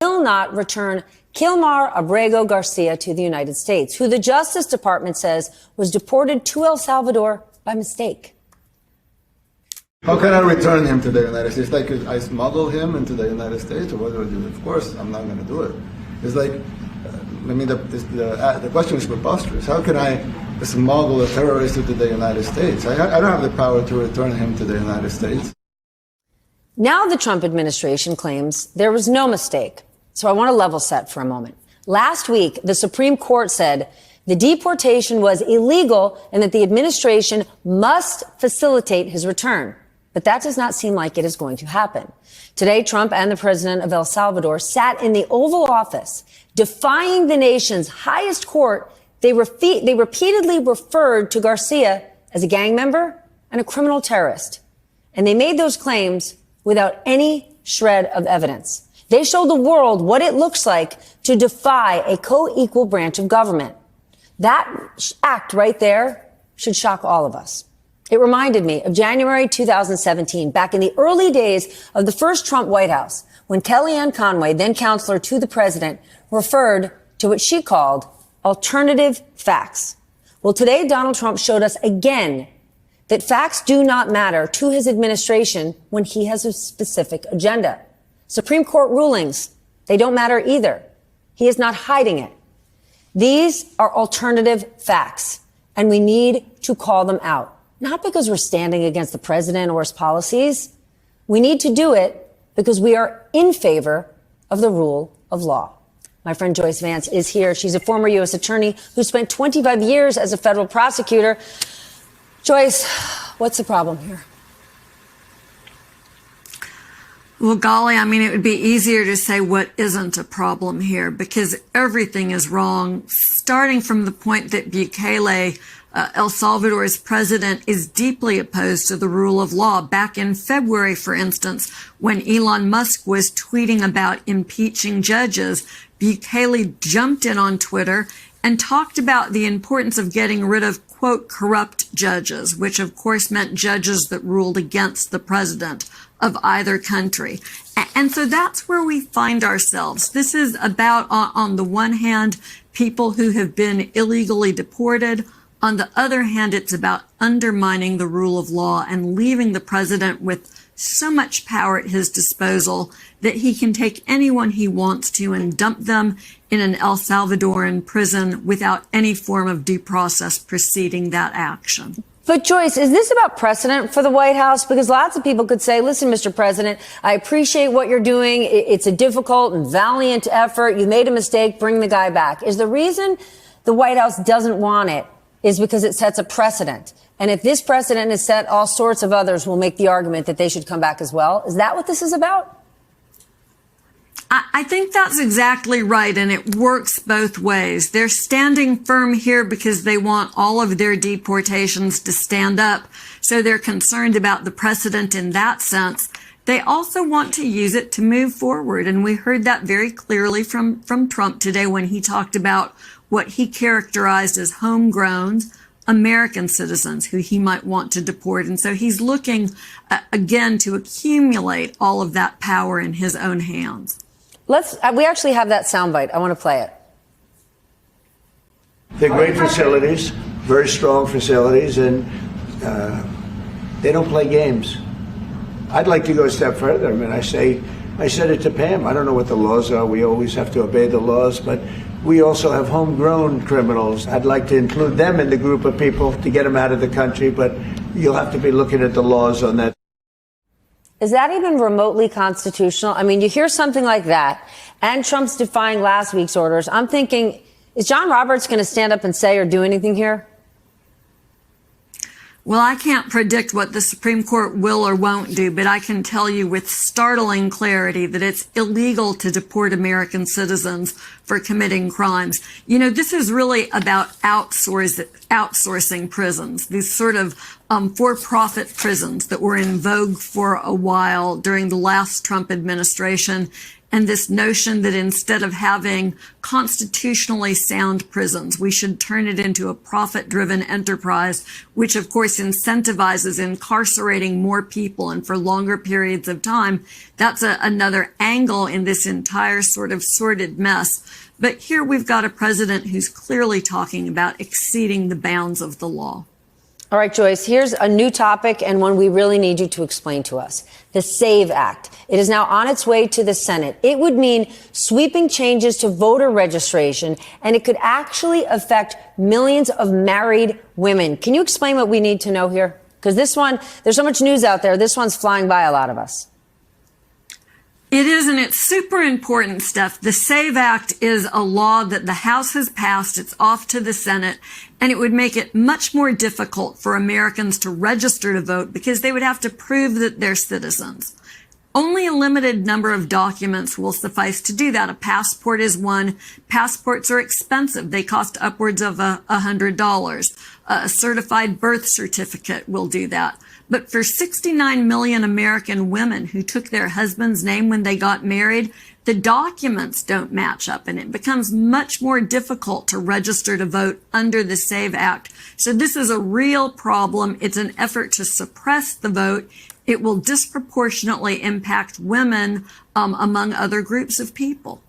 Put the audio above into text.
will not return Kilmar Abrego Garcia to the United States, who the Justice Department says was deported to El Salvador by mistake. How can I return him to the United States? Like, I smuggle him into the United States, or what do I do? Of course, I'm not going to do it. It's like, the question is preposterous. How can I smuggle a terrorist into the United States? I don't have the power to return him to the United States. Now the Trump administration claims there was no mistake. So I want to level set for a moment. Last week, the Supreme Court said the deportation was illegal and that the administration must facilitate his return. But that does not seem like it is going to happen. Today, Trump and the president of El Salvador sat in the Oval Office, defying the nation's highest court. They repeatedly referred to Garcia as a gang member and a criminal terrorist. And they made those claims without any shred of evidence. They showed the world what it looks like to defy a co-equal branch of government. That act right there should shock all of us. It reminded me of January 2017, back in the early days of the first Trump White House, when Kellyanne Conway, then counselor to the president, referred to what she called alternative facts. Well, today, Donald Trump showed us again that facts do not matter to his administration when he has a specific agenda. Supreme Court rulings, they don't matter either. He is not hiding it. These are alternative facts, and we need to call them out. Not because we're standing against the president or his policies. We need to do it because we are in favor of the rule of law. My friend Joyce Vance is here. She's a former U.S. attorney who spent 25 years as a federal prosecutor. Joyce, what's the problem here? Well, golly, I mean, it would be easier to say what isn't a problem here, because everything is wrong, starting from the point that Bukele, El Salvador's president, is deeply opposed to the rule of law. Back in February, for instance, when Elon Musk was tweeting about impeaching judges, Bukele jumped in on Twitter and talked about the importance of getting rid of, quote, corrupt judges, which of course meant judges that ruled against the president of either country. And so that's where we find ourselves. This is about, on the one hand, people who have been illegally deported. On the other hand, it's about undermining the rule of law and leaving the president with so much power at his disposal that he can take anyone he wants to and dump them in an El Salvadoran prison without any form of due process preceding that action. But Joyce, is this about precedent for the White House? Because lots of people could say, listen, Mr. President, I appreciate what you're doing. It's a difficult and valiant effort. You made a mistake. Bring the guy back. Is the reason the White House doesn't want it is because it sets a precedent? And if this precedent is set, all sorts of others will make the argument that they should come back as well. Is that what this is about? I think that's exactly right, and it works both ways. They're standing firm here because they want all of their deportations to stand up, so they're concerned about the precedent in that sense. They also want to use it to move forward, and we heard that very clearly from Trump today when he talked about what he characterized as homegrown American citizens who he might want to deport. And so he's looking, again, to accumulate all of that power in his own hands. We actually have that soundbite. I want to play it. They're great facilities, very strong facilities, and they don't play games. I'd like to go a step further. I mean, I said it to Pam. I don't know what the laws are. We always have to obey the laws, but we also have homegrown criminals. I'd like to include them in the group of people to get them out of the country, but you'll have to be looking at the laws on that. Is that even remotely constitutional? I mean, you hear something like that, and Trump's defying last week's orders. I'm thinking, is John Roberts going to stand up and say or do anything here? Well, I can't predict what the Supreme Court will or won't do, but I can tell you with startling clarity that it's illegal to deport American citizens for committing crimes. You know, this is really about outsourcing prisons, these sort of for-profit prisons that were in vogue for a while during the last Trump administration. and this notion that instead of having constitutionally sound prisons, we should turn it into a profit-driven enterprise, which of course incentivizes incarcerating more people and for longer periods of time. That's another angle in this entire sort of sordid mess. But here we've got a president who's clearly talking about exceeding the bounds of the law. All right, Joyce, here's a new topic and one we really need you to explain to us. The SAVE Act. It is now on its way to the Senate. It would mean sweeping changes to voter registration, and it could actually affect millions of married women. Can you explain what we need to know here? Because this one, there's so much news out there. This one's flying by a lot of us. It is, and it's super important stuff. The SAVE Act is a law that the House has passed. It's off to the Senate, and it would make it much more difficult for Americans to register to vote because they would have to prove that they're citizens. Only a limited number of documents will suffice to do that. A passport is one. Passports are expensive. They cost upwards of $100. A certified birth certificate will do that. But for 69 million American women who took their husband's name when they got married, the documents don't match up, and it becomes much more difficult to register to vote under the SAVE Act. So this is a real problem. It's an effort to suppress the vote. It will disproportionately impact women among other groups of people.